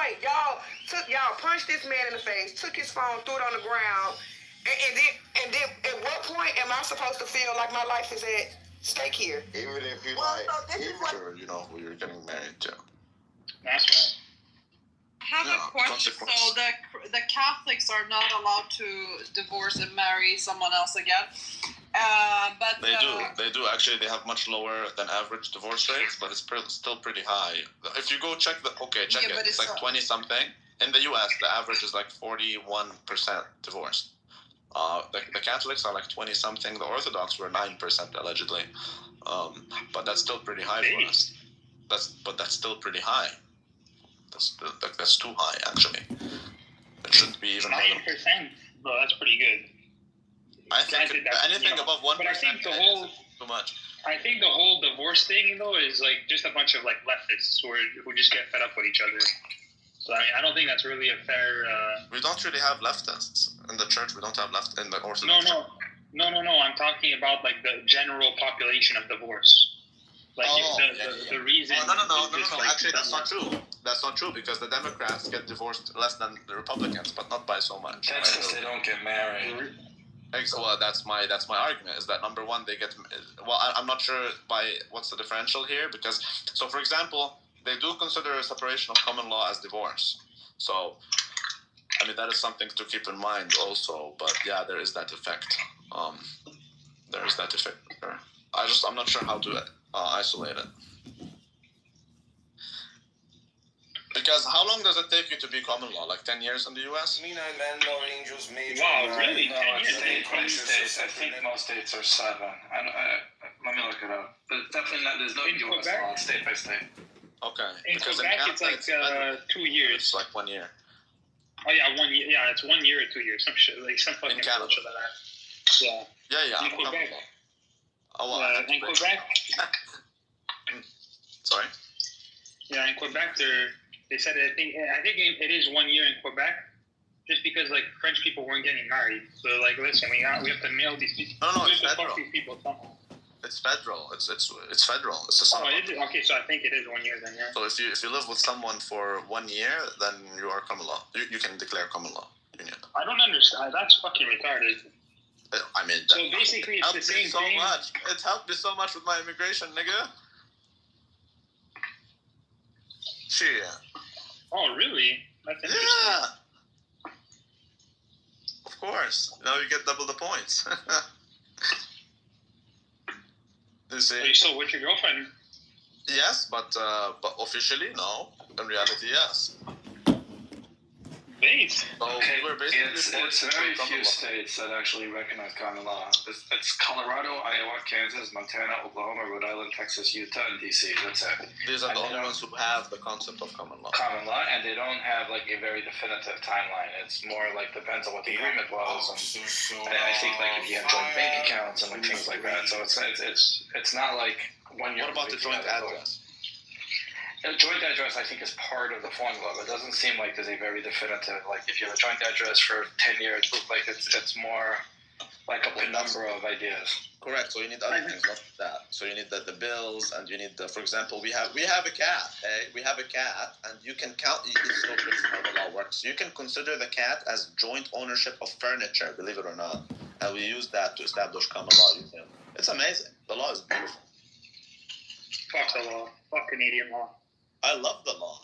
point. Y'all punched this man in the face, took his phone, threw it on the ground, and then at what point am I supposed to feel like my life is at stake here? Even if you sure you know who you're getting married to. That's right. I have a question. So the Catholics are not allowed to divorce and marry someone else again. But they do. Actually, they have much lower than average divorce rates, but it's still pretty high. If you go check it's like 20 something. In the U.S., the average is like 41% divorce. The Catholics are like 20 something. The Orthodox were 9% allegedly. But that's still pretty high for us. That's still pretty high. That's too high, actually. It shouldn't be even 9%. Bro, that's pretty good. I think anything above 1% but I think the whole, too much. I think the whole divorce thing, though, is like just a bunch of like leftists who just get fed up with each other. So I don't think that's really a fair. We don't really have leftists in the church. We don't have left in the Orthodox. No. I'm talking about like the general population of divorce. Like the reason. No. Actually, that's not true. That's not true because the Democrats get divorced less than the Republicans, but not by so much. That's because they don't get married. Well, that's my argument. Is that number one, they get. Well, I'm not sure by what's the differential here because for example, they do consider a separation of common law as divorce. So, I mean that is something to keep in mind also. But yeah, there is that effect. There is that effect. I'm not sure how to isolate it. Because how long does it take you to be common law? Like 10 years in the U.S.? Me, no man, no angels made. Wow, really? No, 10 years? States. I think most states are 7. Let me look it up. But definitely not. There's no U.S. law. It's state by state. Okay. In Quebec, it's like 2 years. It's like 1 year. Oh yeah, 1 year. Yeah, it's 1 year or 2 years. Some shit like some fucking in Canada. Shit like that. Yeah. Yeah. In Quebec. In Quebec. Sorry. Yeah, in Quebec, they said I think it is 1 year in Quebec, just because like French people weren't getting married. So like, listen, we have to mail these people. No, it's federal. Fuck these people somehow. It's federal. It's federal. It's a Okay, so I think it is 1 year then. Yeah. So if you live with someone for 1 year, then you are common law. You can declare common law union. I don't understand. That's fucking retarded. I mean, so basically, it's the same thing. It helped me so much with my immigration, nigga. Shit. Oh, really? That's interesting. Yeah. Of course. Now you get double the points. You see? Are you still with your girlfriend? Yes, but officially, no. In reality, yes. Base. So okay, we're basically it's very few states that actually recognize common law. It's Colorado, Iowa, Kansas, Montana, Oklahoma, Rhode Island, Texas, Utah, and D.C. That's it. These are the only ones who have the concept of common law. Common law, and they don't have like a very definitive timeline. It's more like depends on what the agreement was, and I think like if you have joint bank accounts and like things like that. So it's not like 1 year. What about the joint address? Joint address, I think, is part of the formula, but it doesn't seem like there's a very definitive, like, if you have a joint address for 10 years, like, it's more like a number of ideas. Correct. So you need other things, not that. So you need the bills, and you need for example, we have a cat, hey? We have a cat, and you can count, it's so crazy how the law works. You can consider the cat as joint ownership of furniture, believe it or not. And we use that to establish common law. It's amazing. The law is beautiful. Fuck the law. Fuck Canadian law. I love the law.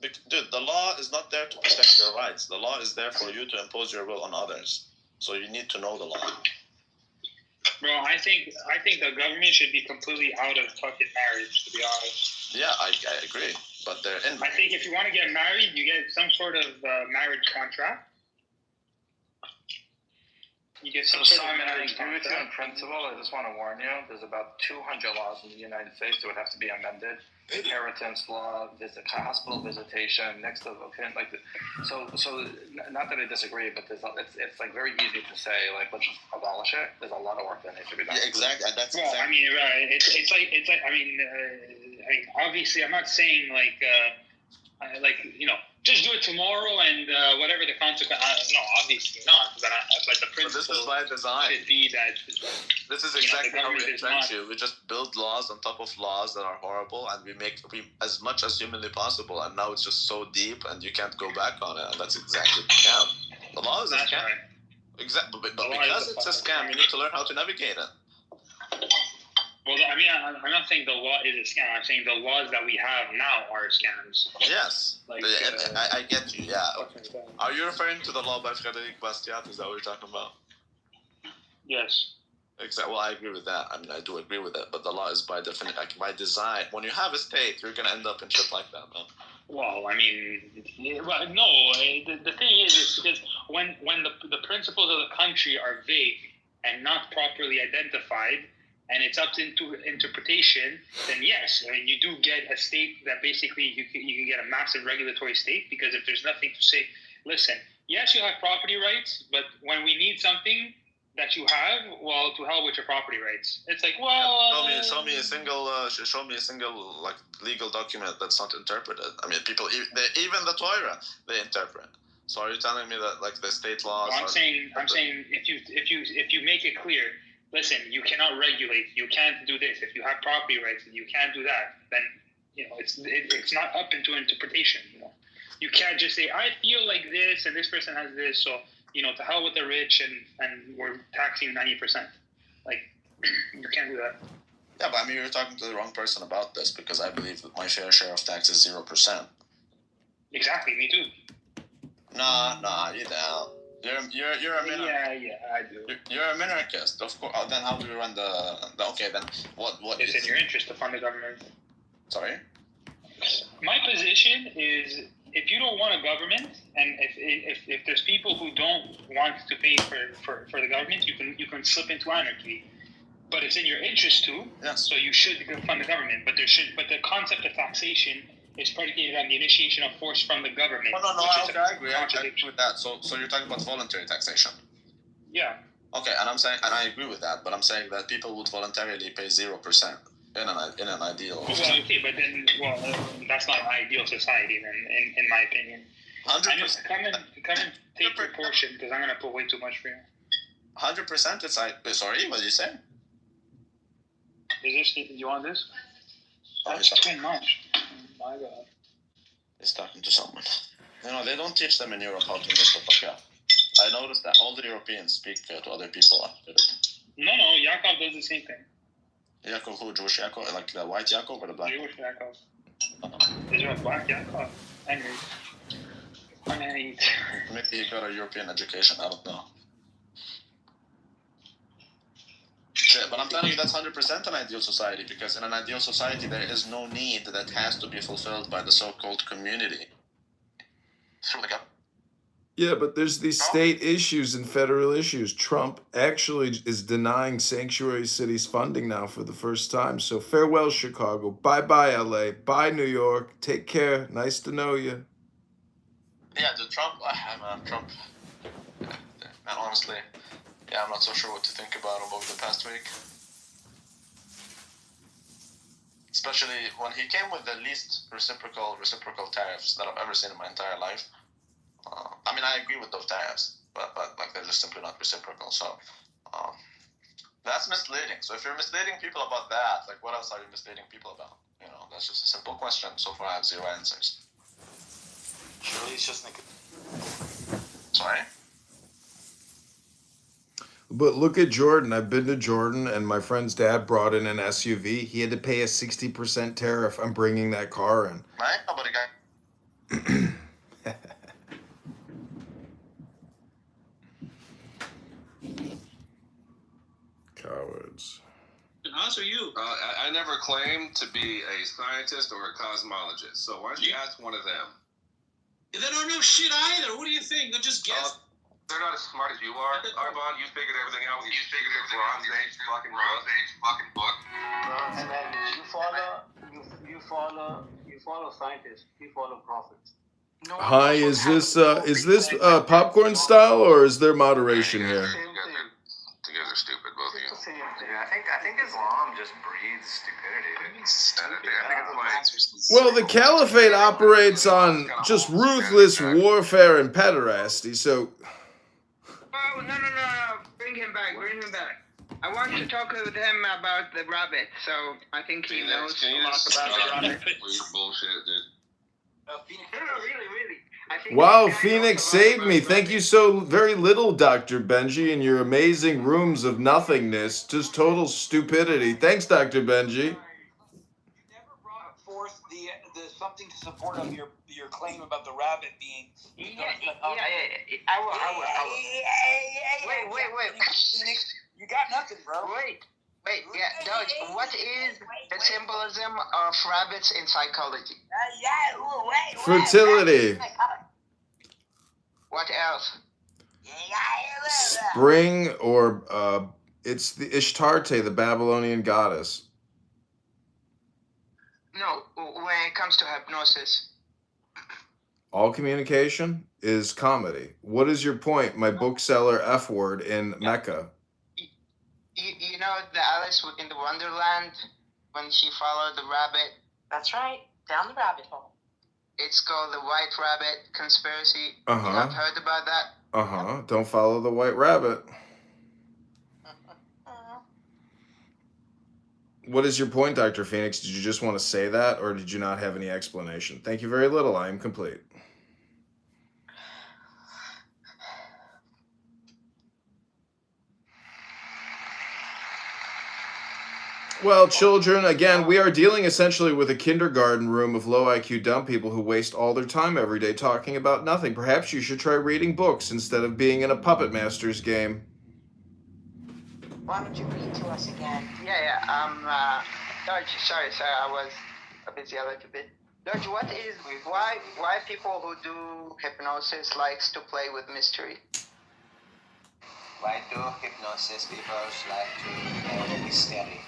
Dude, the law is not there to protect your rights. The law is there for you to impose your will on others. So you need to know the law. Bro, I think the government should be completely out of fucking marriage, to be honest. Yeah, I agree. But they're in. I think if you want to get married, you get some sort of marriage contract. You get some sort Simon, of I marriage agree with you in contract. principle. I just want to warn you, there's about 200 laws in the United States that would have to be amended. Inheritance law, hospital visitation, next of kin, like so. Not that I disagree, but it's like very easy to say like let's just abolish it. There's a lot of work that needs to be done. Yeah, exactly. That's well, exactly. I mean, right? It's like I mean, obviously, I'm not saying like like, just do it tomorrow and whatever the consequence. No, obviously not. But the principle. But this is by design. Should be that. This is exactly how we entrench you. We just build laws on top of laws that are horrible, and we as much as humanly possible. And now it's just so deep, and you can't go back on it. And that's exactly the scam. The law is a scam. Right. Exactly, but because it's a scam, you need to learn how to navigate it. Well, I mean, I'm not saying the law is a scam. I'm saying the laws that we have now are scams. Yes, Like, I get you. Yeah. Are you referring to the law by Frédéric Bastiat? Is that what you're talking about? Yes. Exactly. Well, I agree with that. I mean, I do agree with it. But the law is by definition, like, by design. When you have a state, you're gonna end up in shit like that, man. Well, I mean, no. The thing is because when the principles of the country are vague and not properly identified, and it's up to interpretation, then yes, I mean, you do get a state that basically you can get a massive regulatory state, because if there's nothing to say, listen, yes, you have property rights, but when we need something that you have, well, to hell with your property rights. It's like, well, show me a single like legal document that's not interpreted. I mean, people even the Torah they interpret. So are you telling me that like the state laws? No, I'm saying if you make it clear, listen, you cannot regulate, you can't do this. If you have property rights, you can't do that. Then it's not up into interpretation. You can't just say I feel like this and this person has this, so. To hell with the rich, and we're taxing 90%. Like, you can't do that. Yeah, but I mean, you're talking to the wrong person about this, because I believe that my fair share of tax is 0%. Exactly, me too. Nah, you don't. You're a minarchist. Yeah, I do. You're a minarchist, of course. Then how do we run the okay? Then what? It's in your interest to fund the government. Sorry. My position is, if you don't want a government, and if there's people who don't want to pay for the government, you can slip into anarchy. But it's in your interest to. Yes. So you should fund the government. But the concept of taxation is predicated on the initiation of force from the government. No, I agree. I agree with that. So you're talking about voluntary taxation. Yeah. Okay, and I agree with that, but I'm saying that people would voluntarily pay 0%. In an ideal. Well, okay, but then, that's not an ideal society, then, in my opinion. 100%. Come and take your portion, because I'm gonna put way too much for you. 100%. It's like, sorry, what did you say? You want this? That's too much. Oh my God. He's talking to someone. They don't teach them in Europe how to make the fuck up. I noticed that all the Europeans speak to other people. No, Yakov does the same thing. Yaakov, who? Jewish Yaakov? Like the white Yaakov or the black? Jewish Yaakov. Is there a black Yaakov? Maybe he got a European education, I don't know. But I'm telling you, that's 100% an ideal society, because in an ideal society, there is no need that has to be fulfilled by the so-called community. Yeah, but there's these state issues and federal issues. Trump actually is denying sanctuary cities funding now for the first time. So farewell, Chicago. Bye-bye, LA. Bye, New York. Take care. Nice to know you. Yeah, Trump, and honestly, I'm not so sure what to think about him over the past week. Especially when he came with the least reciprocal tariffs that I've ever seen in my entire life. I mean, I agree with those tariffs, but like they're just simply not reciprocal. So that's misleading. So if you're misleading people about that, like what else are you misleading people about? That's just a simple question. So far, I have 0 answers. Surely it's just Sorry? But look at Jordan. I've been to Jordan, and my friend's dad brought in an SUV. He had to pay a 60% tariff on bringing that car in. Right? Nobody got... Cowards. Us or you? I never claimed to be a scientist or a cosmologist, so why don't you ask one of them? They don't know shit either. What do you think? They'll just guess. They're not as smart as you are, Arbon. You figured everything out. You figured the Bronze Age fucking book. And then you follow scientists. You follow prophets. No, hi, is this popcorn style, or is there moderation here? You guys are stupid, both of you. Yeah, I think Islam just breeds stupidity. I think it's Well, the caliphate operates on just ruthless warfare and pederasty, so... Oh, no. Bring him back. I want to talk with him about the rabbit, so I think he knows a lot about the rabbit. Bullshit, dude. No, really. I think Wow, this guy Phoenix knows a lot saved about me. Thank rabbits. you so very little, Dr. Benji, in your amazing rooms of nothingness. Just total stupidity. Thanks, Dr. Benji. You never brought forth the something to support of your claim about the rabbit being. Yeah. I will. Wait. Phoenix, you got nothing, bro. Wait. Yeah, Dodge, what is the symbolism of rabbits in psychology? Fertility. What else? Spring, or it's the Ishtarte, the Babylonian goddess. No, when it comes to hypnosis. All communication is comedy. What is your point, my bookseller F word in Mecca? You know the Alice in the Wonderland when she followed the rabbit? That's right, down the rabbit hole. It's called the White Rabbit Conspiracy. Uh-huh. You have heard about that? Don't follow the white rabbit. What is your point, Dr. Phoenix? Did you just want to say that, or did you not have any explanation? Thank you very little. I am complete. Well, children, again, we are dealing essentially with a kindergarten room of low IQ dumb people who waste all their time every day talking about nothing. Perhaps you should try reading books instead of being in a Puppet Masters game. Why don't you read to us again? Yeah. Dodge, sorry, I was busy a little bit. Dodge, why people who do hypnosis likes to play with mystery? Why do hypnosis people like to play with mystery?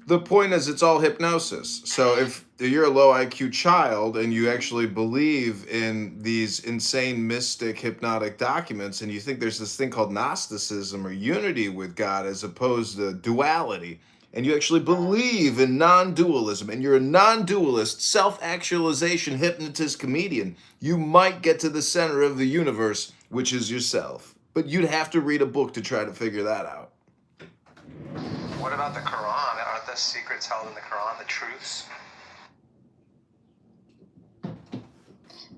The point is, it's all hypnosis. So if you're a low IQ child and you actually believe in these insane mystic hypnotic documents and you think there's this thing called Gnosticism or unity with God as opposed to duality, and you actually believe in non-dualism and you're a non-dualist, self-actualization hypnotist comedian, you might get to the center of the universe, which is yourself. But you'd have to read a book to try to figure that out. What about the Quran? Aren't the secrets held in the Quran, the truths?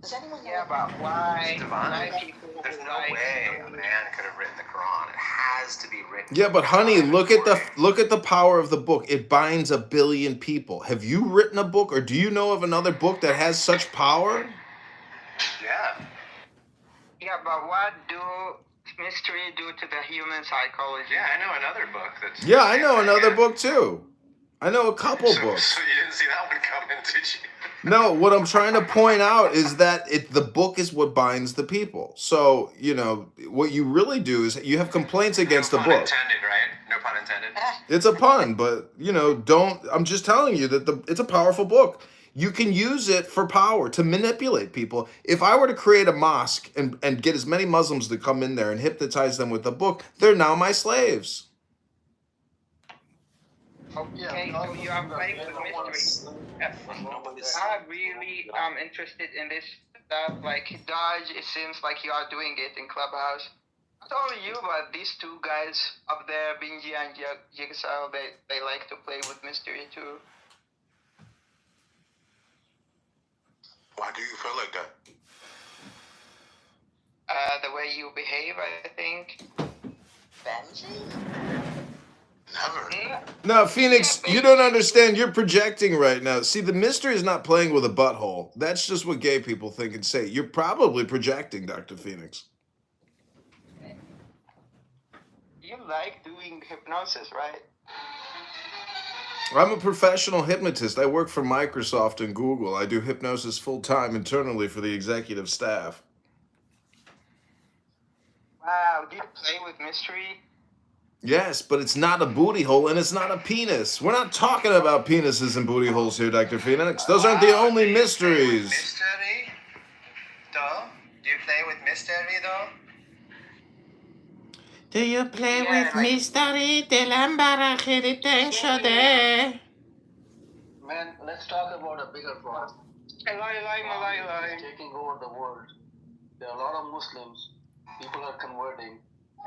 Does anyone know? Yeah, but why? Divine. People There's no like way a man could have written the Quran. It has to be written. Yeah, but honey, look at the power of the book. It binds 1 billion people. Have you written a book, or do you know of another book that has such power? Yeah. Yeah, but what do mystery do to the human psychology? Yeah, I know another book that's... Yeah, I know another book too. I know a couple books. So you didn't see that one coming, did you? No, what I'm trying to point out is that the book is what binds the people. So, what you really do is you have complaints against a book. No pun intended, right? No pun intended. It's a pun, but, I'm just telling you that it's a powerful book. You can use it for power, to manipulate people. If I were to create a mosque and get as many Muslims to come in there and hypnotize them with the book, they're now my slaves. Okay, so you are playing with mystery. I'm really interested in this stuff. Like, Dodge, it seems like you are doing it in Clubhouse. Not only you, but these two guys up there, Binji and Jigsaw, they like to play with mystery too. Why do you feel like that? The way you behave, I think. Benji? Never. No, Phoenix, you don't understand. You're projecting right now. See, the mystery is not playing with a butthole. That's just what gay people think and say. You're probably projecting, Dr. Phoenix. You like doing hypnosis, right? I'm a professional hypnotist. I work for Microsoft and Google. I do hypnosis full-time internally for the executive staff. Wow, do you play with mystery? Yes, but it's not a booty hole and it's not a penis. We're not talking about penises and booty holes here, Dr. Phoenix. Those aren't the only mysteries. Mystery? Though? Do you play with mystery, though? Do you play Yeah, with like- mystery? Man, let's talk about a bigger problem. Malay. Taking over the world. There are a lot of Muslims. People are converting,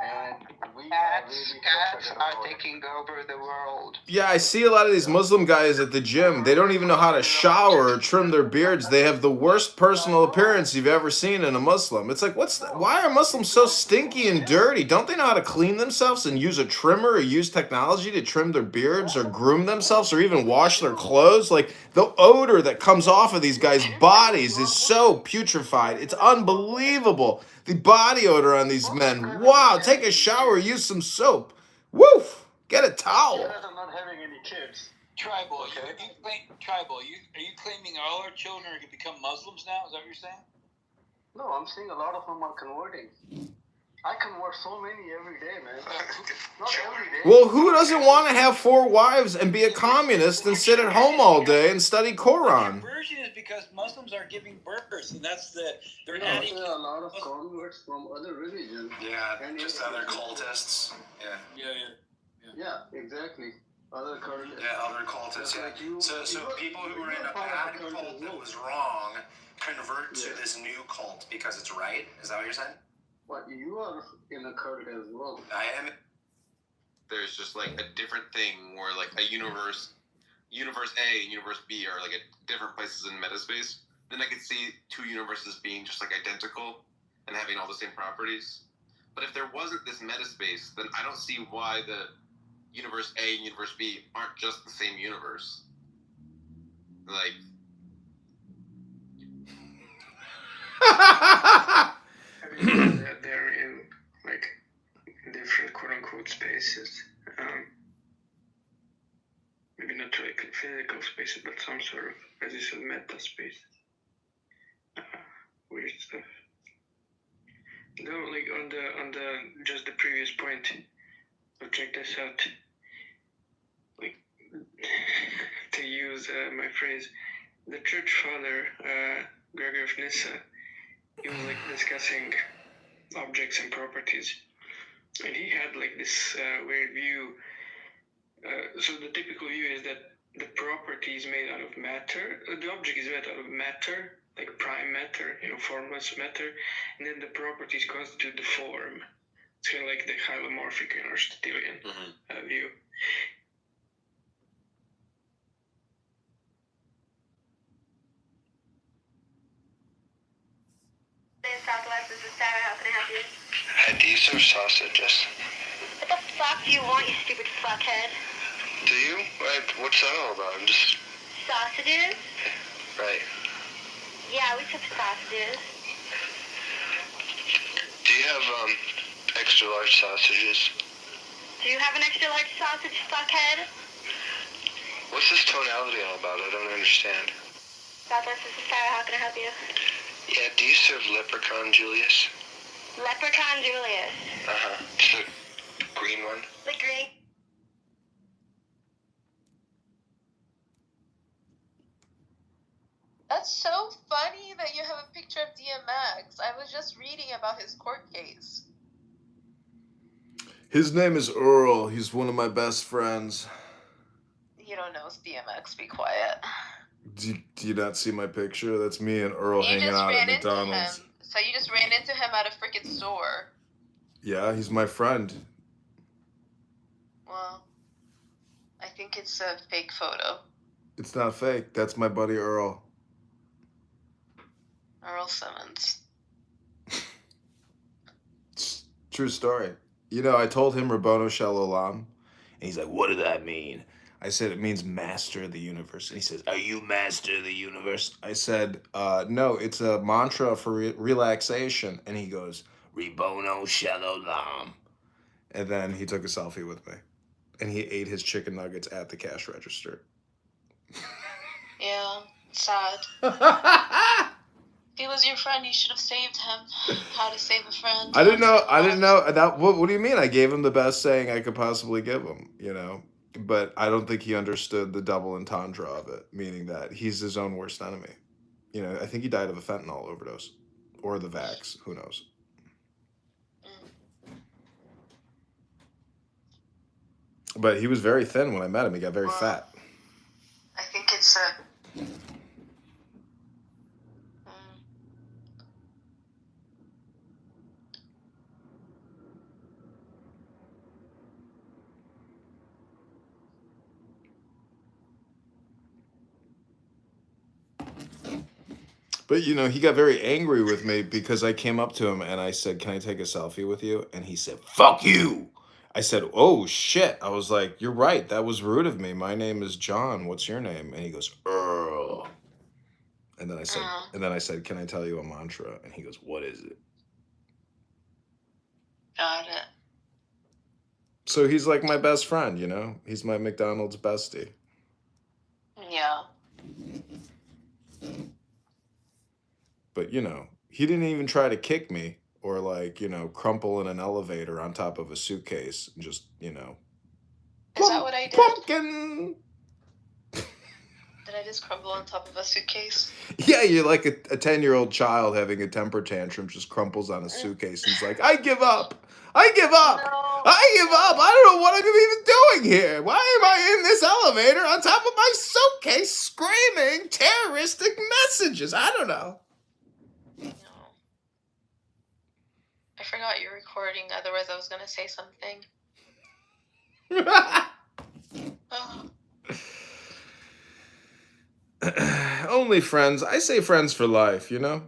and we are really Cats frustrated are about it. taking over the world. Yeah, I see a lot of these Muslim guys at the gym. They don't even know how to shower or trim their beards. They have the worst personal appearance you've ever seen in a Muslim. It's like, why are Muslims so stinky and dirty? Don't they know how to clean themselves and use a trimmer or use technology to trim their beards or groom themselves or even wash their clothes? Like, the odor that comes off of these guys' bodies is so putrefied. It's unbelievable. The body odor on these men. Wow, take a shower, use some soap. Woof! Get a towel. Canada not having any kids. Tribal, are you claiming all our children are going to become Muslims now? Is that what you're saying? No, I'm seeing a lot of them are converting. I convert so many every day, man. Not every day. Well, who doesn't want to have 4 wives and be a communist and sit at home all day and study Quran? Conversion is because Muslims are giving birth, and that's they're There adding. are a lot of converts from other religions. Yeah, just other cultists. Yeah, exactly. Other cultists. Yeah, other cultists. Yeah. So people who were in a bad cult that was wrong convert to this new cult because it's right. Is that what you're saying? But you are in a cult as well. I am. There's just like a different thing where like a universe A and universe B are like at different places in metaspace. Then I could see 2 universes being just like identical and having all the same properties. But if there wasn't this metaspace, then I don't see why the universe A and universe B aren't just the same universe. Like. They're in like different quote-unquote spaces. Maybe not like physical spaces, but some sort of, as you said, meta spaces. Weird stuff. No, like on the just the previous point. So check this out. Like to use my phrase, the church father Gregory of Nyssa. He was like discussing objects and properties, and he had like this weird view. So the typical view is that the property is made out of matter, the object is made out of matter, like prime matter, formless matter, and then the properties constitute the form. It's kind of like the hylomorphic and Aristotelian view. Southwest, this is Sarah. How can I help you? Hi, do you serve sausages? What the fuck do you want, you stupid fuckhead? Do you? What's that all about? I'm just... Sausages? Right. Yeah, we serve sausages. Do you have, extra large sausages? Do you have an extra large sausage, fuckhead? What's this tonality all about? I don't understand. Southwest, this is Sarah. How can I help you? Yeah, do you serve Leprechaun Julius? Leprechaun Julius. Uh-huh. The green one? The green. That's so funny that you have a picture of DMX. I was just reading about his court case. His name is Earl. He's one of my best friends. You don't know it's DMX. Be quiet. Do you not see my picture? That's me and Earl hanging out at McDonald's. So you just ran into him at a freaking store. Yeah, he's my friend. Well, I think it's a fake photo. It's not fake. That's my buddy Earl. Earl Simmons. True story. You know, I told him Rabboni Shel Olam, and he's like, "What does that mean?" I said, "It means master of the universe." And he says, "Are you master of the universe?" I said, "No, it's a mantra for relaxation." And he goes, "Ribono Shel Olam." And then he took a selfie with me. And he ate his chicken nuggets at the cash register. Yeah, sad. If he was your friend, you should have saved him. How to save a friend. I didn't know that. What do you mean? I gave him the best saying I could possibly give him, you know? But I don't think he understood the double entendre of it, meaning that he's his own worst enemy. You know, I think he died of a fentanyl overdose. Or the vax, who knows? But he was very thin when I met him. He got very fat. I think it's But, you know, he got very angry with me because I came up to him and I said, "Can I take a selfie with you?" And he said, "Fuck you." I said, "Oh, shit." I was like, "You're right. That was rude of me. My name is John. What's your name?" And he goes, "Earl." And then I said, "Can I tell you a mantra?" And he goes, "What is it?" got it. So he's like my best friend, you know? He's my McDonald's bestie. Yeah. But, you know, he didn't even try to kick me or, like, you know, crumple in an elevator on top of a suitcase and just, you know. Is that what I did? Pumpkin! Did I just crumble on top of a suitcase? Yeah, you're like a 10-year-old child having a temper tantrum, just crumples on a suitcase and he's like, "I give up! I give up! I give up! I don't know what I'm even doing here! Why am I in this elevator on top of my suitcase screaming terroristic messages? I don't know." I forgot you're recording, otherwise I was gonna say something. Only friends. I say friends for life, you know?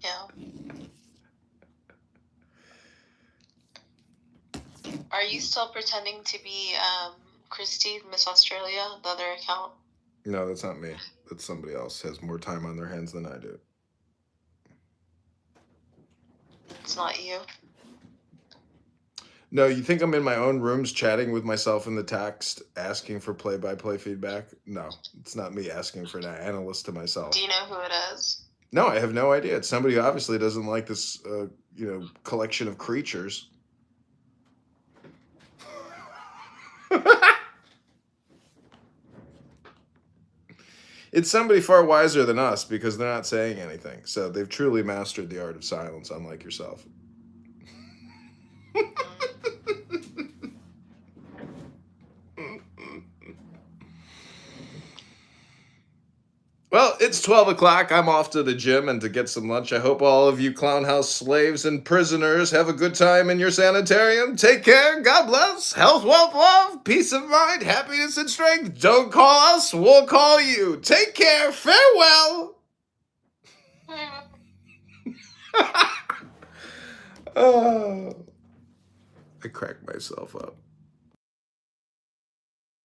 Yeah. Are you still pretending to be Christy, Miss Australia, the other account? No, that's not me. That's somebody else. Has more time on their hands than I do. It's not you. No, you think I'm in my own rooms chatting with myself in the text, asking for play-by-play feedback? No, it's not me asking for an analyst to myself. Do you know who it is? No, I have no idea. It's somebody who obviously doesn't like this, you know, collection of creatures. It's somebody far wiser than us because they're not saying anything. So they've truly mastered the art of silence, unlike yourself. Well, it's 12 o'clock. I'm off to the gym and to get some lunch. I hope all of you clown house slaves and prisoners have a good time in your sanitarium. Take care. God bless. Health, wealth, love, peace of mind, happiness, and strength. Don't call us. We'll call you. Take care. Farewell. Oh, I cracked myself up.